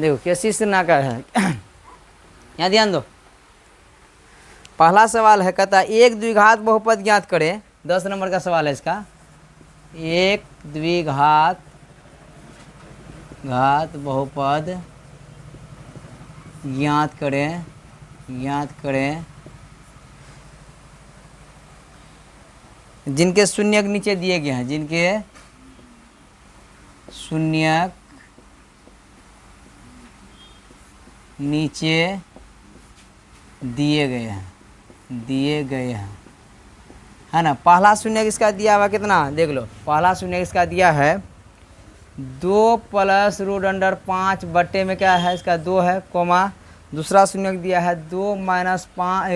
देखो कैसी से ना का है। यहाँ ध्यान दो, पहला सवाल है, कहता है एक द्विघात बहुपद ज्ञात करें। 10 नंबर का सवाल है इसका। एक द्विघात बहुपद ज्ञात करें जिनके शून्यक नीचे दिए गए हैं, जिनके शून्यक नीचे दिए गए हैं, है ना। पहला शून्यक इसका दिया हुआ कितना, देख लो, पहला शून्यक इसका दिया है 2 प्लस रूट अंडर 5 बट्टे में क्या है इसका 2 है, कोमा। दूसरा शून्यक दिया है 2 माइनस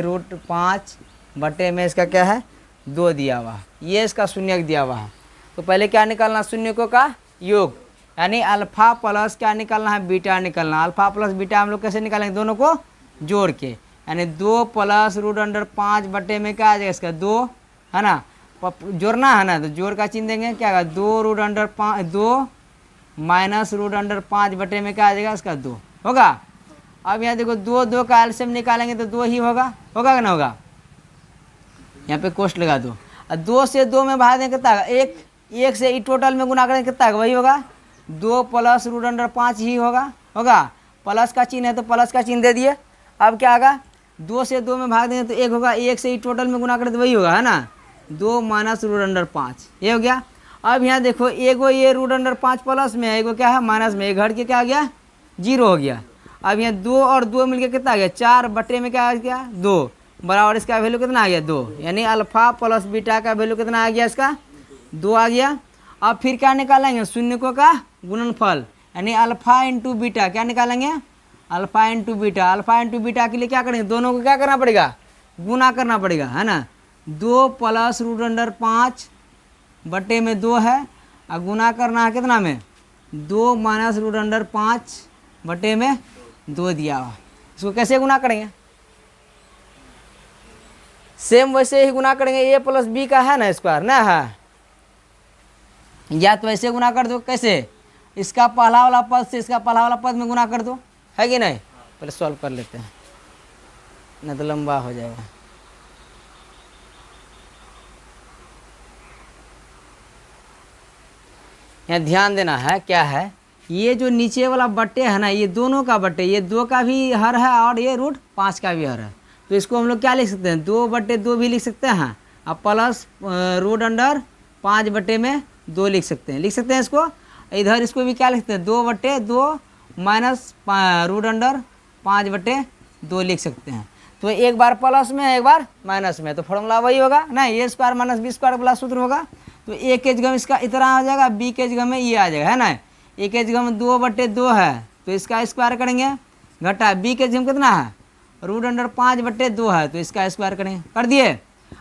रूट 5 बट्टे में इसका क्या है 2 दिया हुआ, ये इसका शून्यक दिया हुआ है। तो पहले क्या निकालना, शून्यकों का योग, यानी अल्फ़ा प्लस क्या निकालना है, बीटा निकालना। अल्फ़ा प्लस बीटा हम लोग कैसे निकालेंगे, दोनों को जोड़ के, यानी 2 प्लस रूट अंडर 5 बट्टे में क्या आ जाएगा इसका 2, है ना। जोड़ना है ना, तो जोड़ का चिन्ह देंगे, क्या होगा 2 root under 5, 2 minus root under 5 बटे में क्या आ जाएगा इसका 2 होगा। अब यहाँ देखो 2 का एलसीएम निकालेंगे तो 2 ही होगा कि ना होगा। यहाँ पे कोष्ट लगा दो, और 2 से 2 में भाग देंगे कितना होगा, 1 से ई टोटल में गुना करेंगे कितना होगा, वही होगा 2 प्लस रूट अंडर 5 ही होगा। प्लस का चिन्ह है तो प्लस का चिन्ह दे दिए। अब क्या होगा, 2 से 2 में भाग देंगे तो 1 होगा, 1 से ई टोटल में गुना करें तो वही होगा, है ना, 2 माइनस रूट अंडर 5, ये हो गया। अब यहाँ देखो एगो ये रूट अंडर 5 प्लस में है, एगो क्या है माइनस में, एक घट के क्या आ गया 0 हो गया। अब यहाँ 2 और 2 मिलके कितना आ गया 4 बटे में क्या आ गया 2, बराबर इसका वैल्यू कितना आ गया 2, यानी अल्फ़ा प्लस बीटा का वैल्यू कितना आ गया इसका 2 आ गया। अब फिर क्या निकालेंगे, शून्यकों का गुणनफल, यानी अल्फ़ा इंटू बीटा, क्या निकालेंगे alpha into beta. Alpha into beta के लिए क्या करेंगे, दोनों को क्या करना पड़ेगा, गुना करना पड़ेगा, है ना। 2 प्लस रूट अंडर 5 बटे में 2 है, और गुना करना है कितना में 2 माइनस रूट अंडर 5 बटे में 2 दिया हुआ। इसको कैसे गुना करेंगे, सेम वैसे ही गुना करेंगे, ए प्लस बी का है ना स्क्वायर ना है, या तो ऐसे गुना कर दो, कैसे, इसका पहला वाला पद से इसका पहला वाला पद में गुना कर दो, है कि नहीं। पहले सॉल्व कर लेते हैं, नहीं तो लंबा हो जाएगा। यहाँ ध्यान देना है, क्या है, ये जो नीचे वाला बट्टे है ना, ये दोनों का बट्टे, ये 2 का भी हर है और ये रूट 5 का भी हर है, तो इसको हम लोग क्या लिख सकते हैं 2 बटे 2 भी लिख सकते हैं, और प्लस रूट अंडर 5 बटे में 2 लिख सकते हैं इसको। इधर इसको भी क्या लिखते हैं 2 बटे 2 माइनस रूट अंडर 5 बटे 2 लिख सकते हैं। तो एक बार प्लस में एक बार माइनस में, तो फॉर्मूला वही होगा ना, ए स्क्वायर माइनस बी स्क्वायर वाला सूत्र होगा। तो ए के जगह इसका इतना आ जाएगा, बी के जगह में ये आ जाएगा, है ना। ए के जगह में 2 बटे 2 है तो इसका स्क्वायर करेंगे, घटा बी के जगह में कितना है रूट अंडर 5 बटे 2 है तो इसका स्क्वायर करेंगे, कर दिए।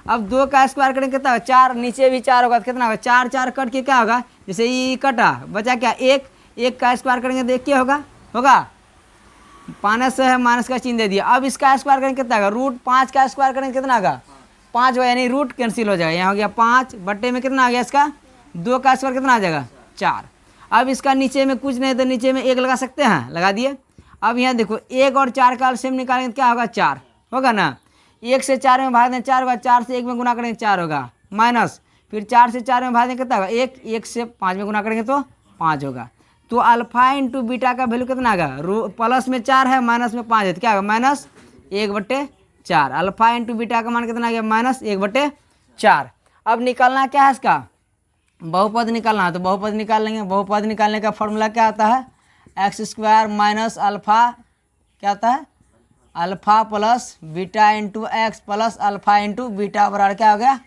अब 2 का स्क्वायर करेंगे कितना होगा 4, नीचे भी 4 होगा तो कितना होगा 4 4 कट के क्या होगा, जैसे ये कटा बचा क्या 1 का स्क्वायर करेंगे तो 1 क्या होगा माइनस है, माइनस का चिन्ह दे दिया। अब इसका स्क्वायर करेंगे कितना होगा, रूट 5 का स्क्वायर करेंगे कितना होगा 5 होगा, यानी रूट कैंसिल हो जाएगा, यहाँ हो गया 5 बट्टे में कितना आ गया इसका 2 का स्क्वायर कितना आ जाएगा 4। अब इसका नीचे में कुछ नहीं तो नीचे में 1 लगा सकते हैं, लगा दिए। अब यहाँ देखो 1 और 4 का एलसीएम निकालेंगे तो क्या होगा 4 होगा ना, 1 से 4 में भाग दें 4 होगा, 4 से 1 में गुना करेंगे 4 होगा, माइनस फिर 4 से 4 में भाग दें कितना होगा 1 से 5 में गुना करेंगे तो 5 होगा। तो अल्फा इंटू बीटा का वैल्यू कितना आएगा, प्लस में 4 है माइनस में 5 है तो क्या होगा माइनस 1/4। अल्फा इंटू बीटा का मान कितना आ गया माइनस 1/4। अब निकालना क्या है इसका बहुपद निकालना है, तो बहुपद निकाल लेंगे। बहुपद निकालने का फॉर्मूला क्या आता है, एक्स स्क्वायर माइनस अल्फ़ा क्या आता है alpha plus beta into x plus alpha into beta बराबर क्या हो गया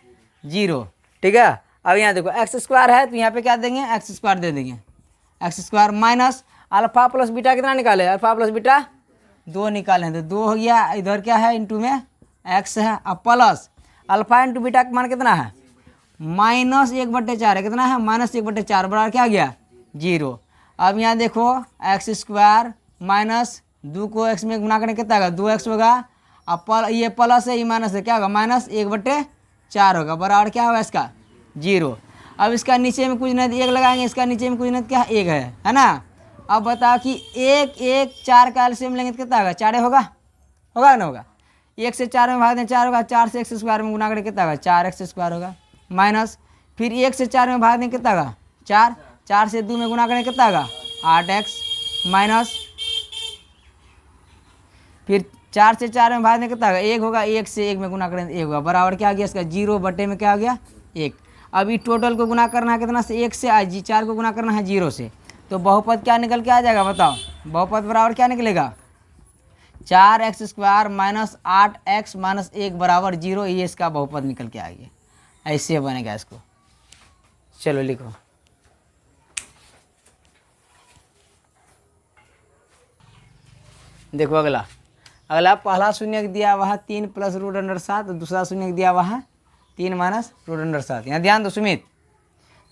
0। ठीक है। अब यहाँ देखो एक्स स्क्वायर है तो यहाँ पे क्या देंगे एक्स स्क्वायर दे देंगे, x square minus alpha plus beta कितना निकाले, अल्फ़ा प्लस बीटा 2 निकालें तो 2 हो गया, इधर क्या है इंटू में एक्स है, अब प्लस अल्फ़ा इंटू बीटा का मान कितना है माइनस 1/4 है, कितना है माइनस 1/4 बराबर क्या आ गया 0। अब यहाँ देखो एक्स स्क्वायर माइनस 2 को एक्स में गुना करने कितना होगा 2x होगा, अब ये प्लस है ये माइनस है क्या होगा माइनस 1/4 होगा, बराबर क्या होगा इसका 0। अब इसका नीचे में कुछ नहीं 1 लगाएंगे, इसका नीचे में कुछ नहीं क्या 1 है ना, अब बताओ कि एक एक 4 का एलसीएम लेंगे तो कितना होगा, 4 होगा, होगा ना होगा। 1 से 4 में भाग दें 4 होगा, 4 से x² में गुना करें कितना होगा, 4x² होगा, माइनस फिर 1 से 4 में भाग दें कितना होगा, 4, 4 से 2 में गुना करें कितना होगा, 8x, माइनस फिर 4 से 4 में भाग दें कितना होगा, 1 होगा, 1 से 1 में गुना करें 1 होगा, बराबर क्या आ गया इसका 0 बटे में क्या आ गया 1। अभी टोटल को गुना करना है कितना से, 1 से, आज 4 को गुना करना है 0 से, तो बहुपद क्या निकल के आ जाएगा बताओ, बहुपद बराबर क्या निकलेगा, 4x² माइनस 8x माइनस 1 बराबर 0, ये इसका बहुपद निकल के आ गया। ऐसे बनेगा इसको, चलो लिखो। देखो अगला, अगला पहला शून्य दिया हुआ है 3 प्लस रूट अंडर 7, दूसरा शून्य दिया हुआ है 3 माइनस रूट अंडर 7। यहाँ ध्यान दो सुमित,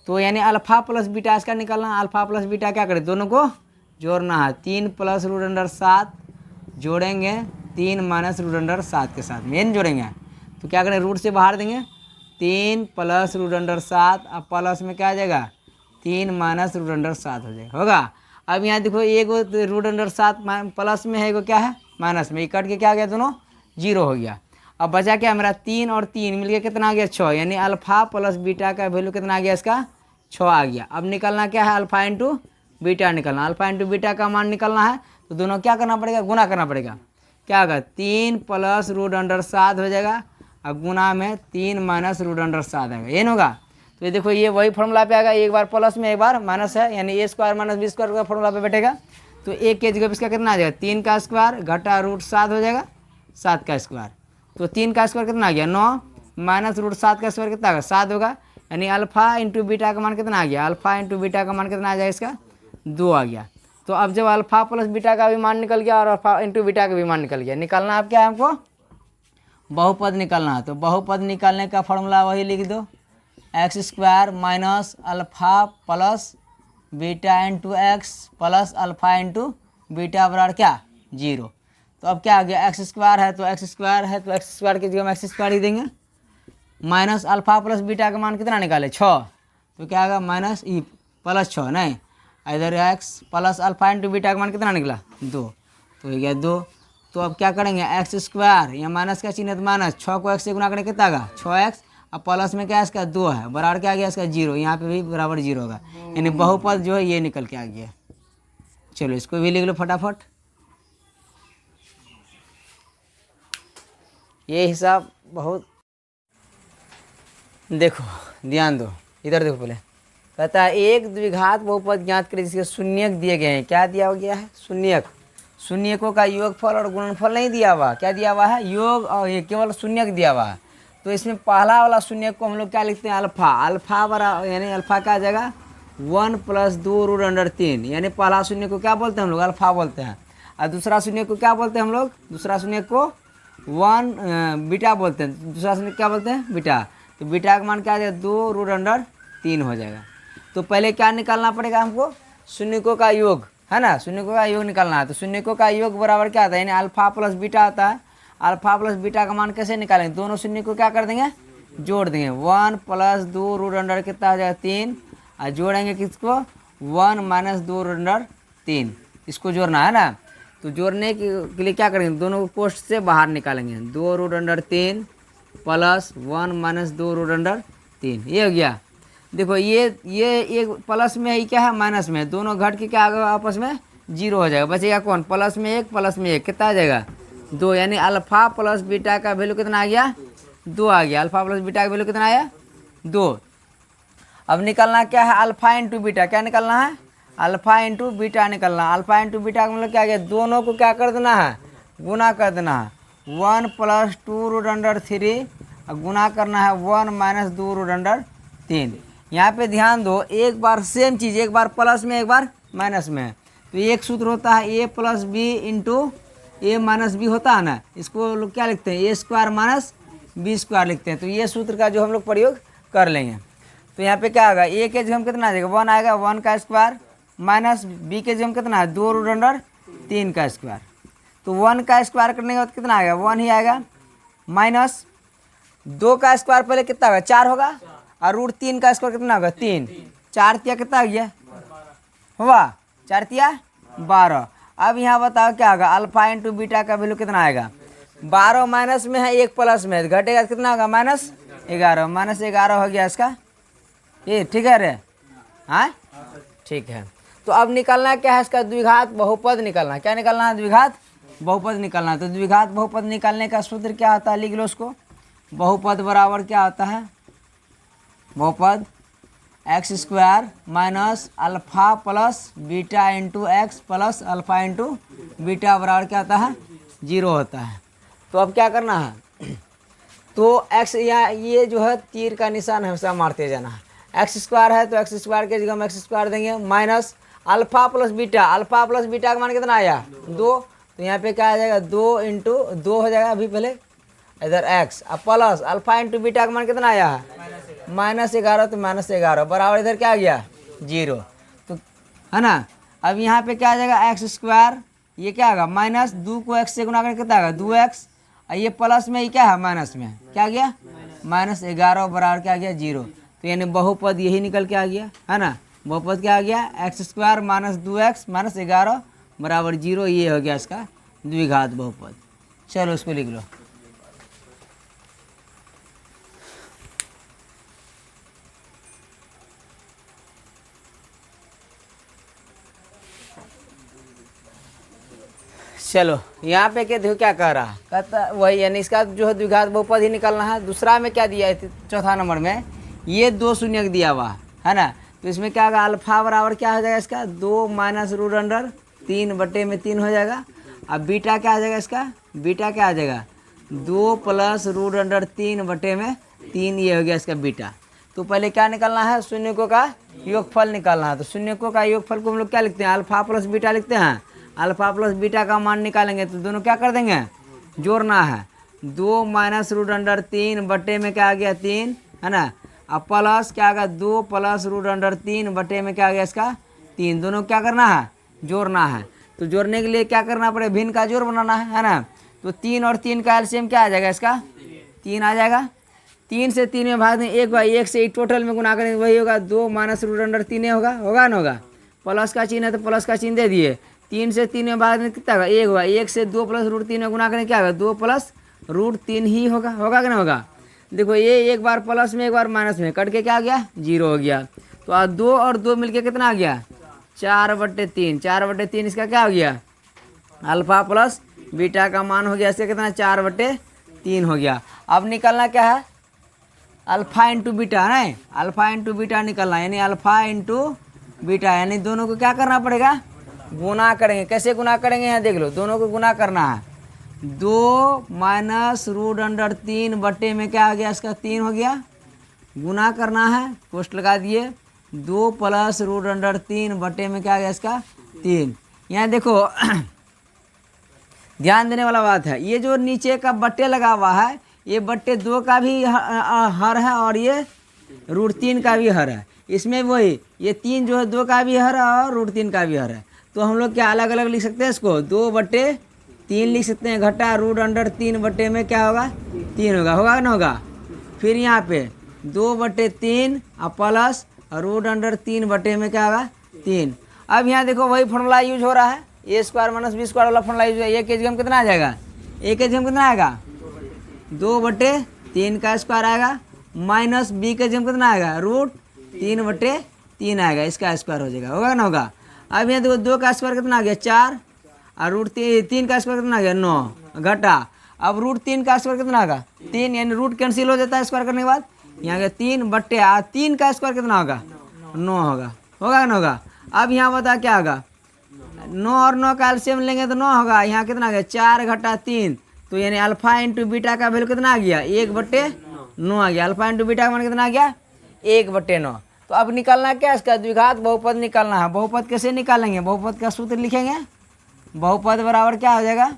तो यानी अल्फा प्लस बीटा इसका निकालना, अल्फा प्लस बीटा क्या करें, दोनों को जोड़ना है। 3 प्लस रूट अंडर 7 जोड़ेंगे 3 माइनस रूट अंडर 7 के साथ, मेन जोड़ेंगे तो क्या करें, रूट से बाहर देंगे, 3 प्लस रूट अंडर 7, अब प्लस में क्या आ जाएगा 3 माइनस रूट अंडर 7 हो जाएगा, होगा। अब यहाँ देखो एक रूट अंडर 7 प्लस में है, एगो क्या है माइनस में, कट के क्या आ गया, दोनों 0 हो गया। अब बचा क्या मेरा 3 और 3 मिलके कितना आ गया 6, यानी अल्फा प्लस बीटा का वैल्यू कितना आ गया इसका 6 आ गया। अब निकलना क्या है, अल्फा इंटू बीटा निकलना, अल्फा इंटू बीटा का मान निकलना है, तो दोनों क्या करना पड़ेगा, गुना करना पड़ेगा। क्या होगा 3 प्लस रूट अंडर 7 हो जाएगा, अब गुना में 3 माइनस रूट अंडर 7 आएगा, ये होगा। तो ये देखो ये वही फॉर्मूला पे आएगा, एक बार प्लस में एक बार माइनस है, यानी a² माइनस b² का फॉर्मूला पे बैठेगा। तो एक के जगह इसका कितना आ जाएगा, 3 का स्क्वायर घटा रूट 7 हो जाएगा 7 का स्क्वायर, तो 3 का स्क्वायर कितना आ गया 9 माइनस रूट 7 का स्क्वायर कितना होगा 7 होगा, यानी अल्फा इंटू बीटा का मान कितना आ गया, अल्फा इंटू बीटा का मान कितना आ जाएगा इसका 2 आ गया। तो अब जब अल्फा प्लस बीटा का भी मान निकल गया और अल्फा इंटू बीटा का भी मान निकल गया, निकालना अब क्या है हमको, बहुपद निकालना है। तो बहुपद निकालने का फॉर्मूला वही लिख दो, x² minus alpha plus beta into x plus alpha into beta बराबर क्या 0। तो अब क्या आ गया, x² है तो x² है तो x² की जगह हम x² ही देंगे, माइनस अल्फा प्लस बीटा का मान कितना निकाले 6, तो क्या आएगा माइनस ई प्लस 6 नहीं, इधर x plus alpha into beta का मान कितना निकला 2, तो ये गया 2। तो अब क्या करेंगे x² या माइनस का चिन्ह है तो माइनस, 6 को x से गुना करें कितना आएगा 6x, अब प्लस में क्या है इसका 2 है, बराबर क्या आ गया इसका 0, यहाँ पे भी बराबर 0 होगा, यानी बहुपद जो है ये निकल के आ गया। चलो इसको भी लिख लो फटाफट, ये हिसाब बहुत, देखो ध्यान दो इधर देखो, पहले कहता है एक द्विघात बहुपद ज्ञात करें जिसके शून्यक दिए गए हैं, क्या दिया गया है शून्यक, शून्यकों का योगफल और गुणनफल नहीं दिया हुआ, क्या दिया हुआ है योग, और ये केवल शून्यक दिया हुआ है। तो इसमें पहला वाला शून्यक को हम लोग क्या लिखते हैं अल्फा, अल्फा बराबर यानी अल्फा क्या आ जाएगा 1 प्लस 2 रूट अंडर 3, यानी पहला शून्य को क्या बोलते हैं हम लोग अल्फा बोलते हैं, और दूसरा शून्य को क्या बोलते हैं हम लोग, दूसरा शून्य को 1 बीटा बोलते हैं, दूसरा शून्य क्या बोलते हैं बीटा। तो बीटा का मान क्या आ जाएगा 2 रूट अंडर 3 हो जाएगा। तो पहले क्या निकालना पड़ेगा हमको, शून्यकों का योग है ना, शून्यकों का योग निकालना है। तो शून्यकों का योग बराबर क्या आता है, यानी अल्फा प्लस बीटा आता है। अल्फा प्लस बीटा का मान कैसे निकालेंगे, दोनों शून्य को क्या कर देंगे जोड़ देंगे, 1 प्लस 2 रूट अंडर कितना हो जाएगा 3, और जोड़ेंगे किसको 1 माइनस 2 रूट अंडर 3, इसको जोड़ना है ना। तो जोड़ने के लिए क्या करेंगे, दोनों को कोष्ठ से बाहर निकालेंगे, 2 root under 3 plus 1 minus 2 root under 3, ये हो गया। देखो ये एक प्लस में है, क्या है माइनस में, दोनों घट के क्या आ गया आपस में 0 हो जाएगा, बचेगा कौन प्लस में 1 कितना आ जाएगा 2, यानी अल्फा प्लस बीटा का वैल्यू कितना आ गया 2 आ गया, अल्फा प्लस बीटा का वैल्यू कितना आया 2। अब निकलना क्या है अल्फा इंटू बीटा, क्या निकलना है अल्फा इंटू बीटा निकलना। अल्फा इंटू बीटा का मतलब क्या गया, दोनों को क्या कर देना है गुना कर देना है, 1 प्लस 2 रूट अंडर 3 और गुना करना है 1 माइनस 2 रूट अंडर 3। यहाँ पे ध्यान दो, एक बार सेम चीज़, एक बार प्लस में एक बार माइनस में। तो एक सूत्र होता है a plus B into A minus B होता है ना, इसको लोग क्या लिखते हैं a² माइनस b² लिखते हैं। तो ये सूत्र का जो हम लोग प्रयोग कर लेंगे। तो यहाँ पे क्या होगा, a के जगह हम कितना आ जाएगा 1 आएगा, 1 का स्क्वायर माइनस b के जगह हम कितना है 2 रूट अंडर 3 का स्क्वायर। तो 1 का स्क्वायर करने के बाद कितना आएगा 1 ही आएगा, माइनस 2 का स्क्वायर पहले कितना होगा 4 होगा, और रूट 3 का स्क्वायर कितना होगा 3, 4 तिया कितना आ गया हुआ 4 तिया 12। अब यहाँ बताओ क्या होगा, अल्फा इंटू बीटा का वैल्यू कितना आएगा, 12 माइनस में है, 1 प्लस में है, घटेगा तो कितना होगा, -11। -11 हो गया इसका, ये ठीक है रे, हाँ ठीक है। तो अब निकलना क्या है, इसका द्विघात बहुपद निकलना है। क्या निकलना है, द्विघात बहुपद निकलना है। तो द्विघात बहुपद निकालने का सूत्र क्या होता है, लिख लो उसको। बहुपद बराबर क्या होता है, बहुपद x² minus alpha plus beta into x plus alpha into beta बराबर क्या होता है, 0 होता है। तो अब क्या करना है, तो x या ये जो है तीर का निशान हमेशा मारते जाना है। x² है तो x² के जगह हम x² देंगे, minus alpha plus beta, alpha plus beta का मान कितना आया, 2। तो यहाँ पे क्या आ जाएगा, 2 इंटू 2 हो जाएगा अभी पहले इधर x, अब प्लस अल्फ़ा इंटू बीटा का मान कितना आया है, -11। तो -11 बराबर इधर क्या आ गया, 0। तो है ना, अब यहाँ पे क्या आ जाएगा, x², ये क्या होगा माइनस 2 को x से गुना करके कितना आएगा, 2x, और ये प्लस में, ये क्या है माइनस में, क्या गया -11 बराबर क्या आ गया, 0। तो यानी बहुपद यही निकल के आ गया, है ना। बहुपद क्या आ गया, x² माइनस 2x माइनस 11 बराबर 0, ये हो गया इसका द्विघात बहुपद। चलो उसको लिख लो। चलो यहाँ पे क्या देखो क्या कह रहा है, कहता वही यानी इसका जो है द्विघात बहुपद ही निकलना है। दूसरा में क्या दिया है, चौथा नंबर में ये 2 शून्य दिया हुआ है ना। तो इसमें क्या होगा, अल्फा बराबर क्या हो जाएगा इसका, 2 माइनस रूट अंडर 3/3 हो जाएगा। अब बीटा क्या आ जाएगा इसका, बीटा क्या आ जाएगा, 2 प्लस रूट अंडर 3/3, ये हो गया इसका बीटा। तो पहले क्या निकलना है, शून्यकों का योगफल निकालना है। तो शून्यकों का योगफल को हम लोग क्या लिखते हैं, अल्फा प्लस बीटा लिखते हैं। अल्फा प्लस बीटा का मान निकालेंगे तो दोनों क्या कर देंगे, जोड़ना है। 2 माइनस रूट अंडर 3 में क्या आ गया, 3, है ना। अब प्लस क्या आ गया, 2 प्लस रूट अंडर 3 में क्या आ गया इसका, 3। दोनों क्या करना है, जोड़ना है। तो जोड़ने के लिए क्या करना पड़ेगा, भिन्न का जोड़ बनाना है ना। तो 3 और 3 का एलसीएम क्या आ जाएगा इसका, 3 आ जाएगा। 3 से 3 में भाग दें, 1 से टोटल में गुना करेंगे वही होगा, 2 माइनस रूट अंडर 3 होगा ना, होगा। प्लस का चिन्ह है तो प्लस का चिन्ह दे दिए। 3 से 3 में भाग दें कितना होगा, 1 होगा। 1 से 2 प्लस रूट 3 में गुना करें क्या होगा, 2 प्लस रूट 3 ही होगा कि ना होगा। देखो ये एक बार प्लस में एक बार माइनस में कट के क्या आ गया, 0 हो गया। तो 2 और 2 मिलके कितना आ गया, 4/3। 4/3 इसका क्या हो गया, अल्फा प्लस बीटा का मान हो गया इसका कितना, 4/3 हो गया। अब निकलना क्या है, अल्फा इंटू बीटा है ना, अल्फा इंटू बीटा निकलना, यानी अल्फा इंटू बीटा, यानी दोनों को क्या करना पड़ेगा, गुना करेंगे। कैसे गुना करेंगे, यहाँ देख लो, दोनों को गुना करना है। 2 माइनस रूट अंडर 3 में क्या आ गया इसका, 3 हो गया। गुना करना है, पोस्ट लगा दिए। 2 प्लस रूट अंडर 3 में क्या आ गया इसका, 3। यहाँ देखो ध्यान देने वाला बात है, ये जो नीचे का बट्टे लगा हुआ है, ये बट्टे 2 का भी हर है और ये रूट 3 का भी हर है। इसमें वही ये 3 जो है 2 का भी हर है और रूट 3 का भी हर है। तो हम लोग क्या अलग अलग लिख सकते हैं इसको, 2/3 लिख सकते हैं, घटा रूट अंडर 3 में क्या होगा, 3 होगा ना होगा। फिर यहाँ पे 2/3 और प्लस रूट अंडर 3 में क्या होगा, 3। अब यहाँ देखो वही फॉर्मूला यूज हो रहा है, a² माइनस b² वाला फॉर्मूला यूज है। a के जगह कितना आ जाएगा, a के जगह कितना आएगा, 2/3 का स्क्वायर आएगा, माइनस b के जगह कितना आएगा, रूट 3/3 आएगा, इसका स्क्वायर हो जाएगा, होगा ना होगा। अब यहाँ देखो 2 का स्क्वायर कितना आ गया, 4, और रूट 3 का स्क्वायर कितना आ गया, 9, घटा। अब रूट 3 का स्क्वायर कितना आएगा, 3, यानी रूट कैंसिल हो जाता है स्क्वायर करने के बाद। यहाँ गया 3/3 का स्क्वायर कितना होगा, 9 होगा ना होगा। अब यहाँ बता क्या होगा, 9 और 9 का एलसीएम लेंगे तो 9 होगा। यहाँ कितना आ गया, 4 घटा 3, तो यानी अल्फा इंटू बीटा का वैल्यू कितना आ गया, 1/9 आ गया। अल्फा इंटू बीटा का मान कितना आ गया, 1/9। तो अब निकालना क्या इसका, द्विघात बहुपद निकालना है। बहुपद कैसे निकालेंगे, बहुपद का सूत्र लिखेंगे। बहुपद बराबर क्या हो जाएगा,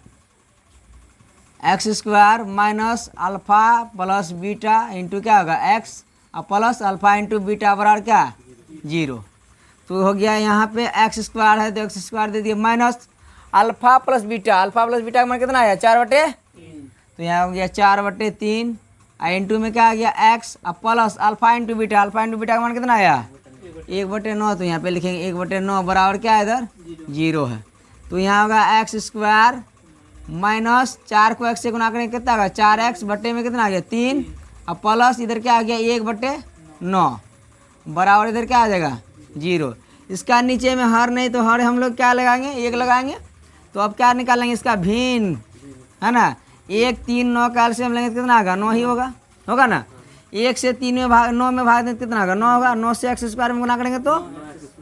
x² minus alpha plus beta into क्या होगा, x और प्लस अल्फा इंटू बीटा बराबर क्या, 0। तो हो गया यहाँ पे x² है तो x² दे दिए, minus alpha plus beta, alpha plus beta का मान कितना आया, 4/, तो यहाँ हो गया 4/3 और इंटू में क्या आ गया, x और plus alpha into beta, alpha into beta का मान कितना आया, 1/9। तो यहाँ पे लिखेंगे 1/9 बराबर क्या है, इधर 0 है। तो यहाँ होगा एक्स स्क्वायर माइनस 4 को x से गुना करेंगे कितना होगा 4x बट्टे में कितना आ गया 3 और प्लस इधर क्या आ गया 1/9 बराबर इधर क्या आ जाएगा 0। इसका नीचे में हर नहीं तो हर हम लोग क्या लगाएंगे 1 लगाएंगे। तो अब क्या निकालेंगे इसका भिन्न है ना 1 3 9 का एलसीएम लेंगे तो कितना होगा 9 ही होगा ना। 1 से 3 में भाग 9 में भाग दें तो कितना होगा 9 होगा। 9 से एक्स स्क्वायर में गुना करेंगे तो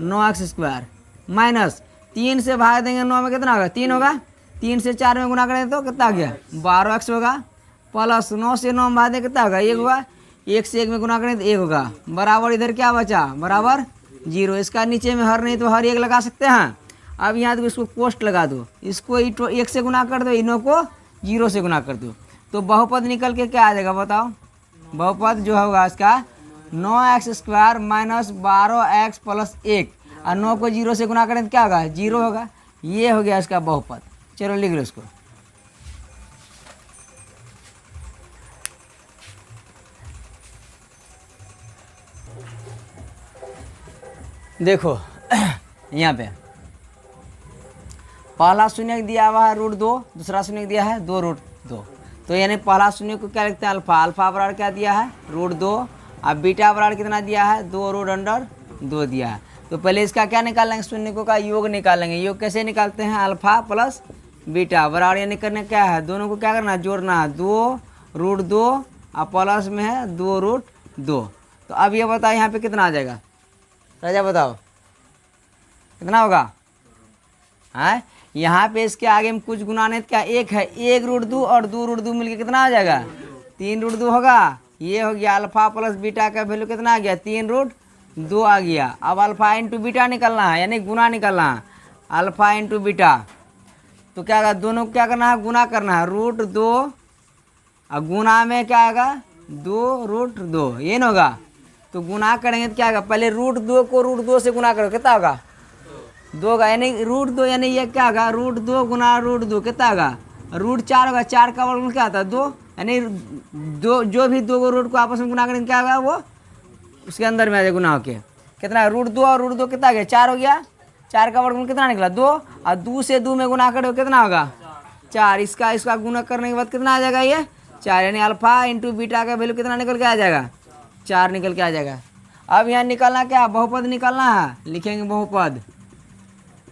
9x स्क्वायर माइनस 3 से भाग देंगे 9 में कितना होगा 3 होगा। 3 से 4 में गुना करेंगे तो कितना आ गया 12x होगा प्लस 9 से 9 में भाग देंगे कितना होगा 1 होगा। 1 से 1 में गुना करेंगे तो 1 होगा बराबर इधर क्या बचा बराबर 0। इसका नीचे में हर नहीं तो हर 1 लगा सकते हैं। अब यहाँ तो इसको कोष्ट लगा दो इसको 1 से गुना कर दो इनों को 0 से गुना कर दो तो बहुपद निकल के क्या आ जाएगा बताओ। बहुपद जो होगा इसका 9x square minus 12x plus 1 और 9 को 0 से गुना करें तो क्या होगा 0 होगा। ये हो गया इसका बहुपद। चलो लिख लो इसको। देखो यहाँ पे पहला शून्य दिया हुआ है √2 दूसरा शून्य दिया है 2√2 तो यानी पहला शून्य को क्या लिखते हैं अल्फा। अल्फा बराबर क्या दिया है √2 और बीटा बराबर कितना दिया है 2√2 दिया है। तो पहले इसका क्या निकालेंगे शून्य को का योग निकालेंगे। योग कैसे निकालते हैं अल्फा प्लस बीटा बराबर यानी करने क्या है दोनों को क्या करना है जोड़ना है 2√2 और प्लस में है 2√2। तो अब ये बताओ यहाँ पे कितना आ जाएगा राजा बताओ कितना होगा है। यहाँ पे इसके आगे में कुछ गुना नहीं क्या 1 है 1√2 और 2√2 मिलके कितना आ जाएगा 3√2 होगा। ये हो गया अल्फा प्लस बीटा का वैल्यू कितना आ गया 3√2 आ गया। अब अल्फा इंटू बीटा निकलना है यानी गुना निकलना है अल्फा इंटू बीटा। तो क्या होगा दोनों को क्या करना है गुना करना है √2 और गुना में क्या आएगा 2√2 ये ना होगा। तो गुना करेंगे तो क्या होगा पहले √2 को √2 से गुना करो कितना होगा 2 होगा यानी √2 यानी ये क्या होगा √2 गुना √2 कितना होगा √4 होगा। 4 का वर्गमूल क्या आता है 2 यानी जो भी 2 को रूट को आपस में गुना करेंगे क्या होगा वो उसके अंदर में आ जाए गुना होके कितना √2 और √2 कितना आ गया 4 हो गया। 4 का वर्गमूल कितना निकला 2 और 2 से 2 में गुना करो कितना होगा 4। इसका गुना करने के बाद कितना आ जाएगा ये 4 यानी अल्फा इंटू बीटा का वैल्यू कितना निकल के आ जाएगा 4 निकल के आ जाएगा। अब यहाँ निकलना क्या बहुपद निकलना है लिखेंगे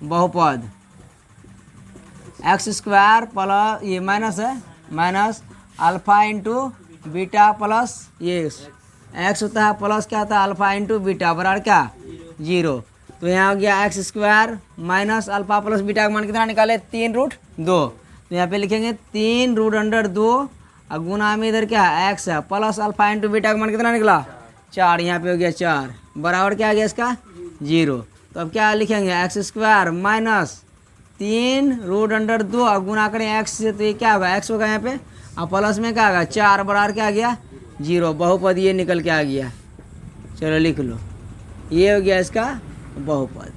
बहुपद एक्स स्क्वायर प्लस ये माइनस है minus alpha into beta plus ये एक्स होता है प्लस क्या होता है अल्फा इंटू बीटा बराबर क्या 0। तो यहाँ हो गया x square minus alpha plus beta का मान कितना निकाले 3√2। तो यहाँ पे लिखेंगे 3√2 और गुना में इधर क्या है एक्स है प्लस अल्फा इंटू बीटा का मान कितना निकला 4। यहाँ पे हो गया 4 बराबर क्या आ गया इसका 0। तो अब क्या लिखेंगे एक्स स्क्वायर माइनस 3√2 और गुना करें एक्स से तो ये क्या होगा एक्स होगा यहाँ पे और प्लस में क्या होगा 4 बराबर क्या आ गया 0। बहुपद ये निकल के आ गया। चलो लिख लो ये हो गया इसका बहुपद।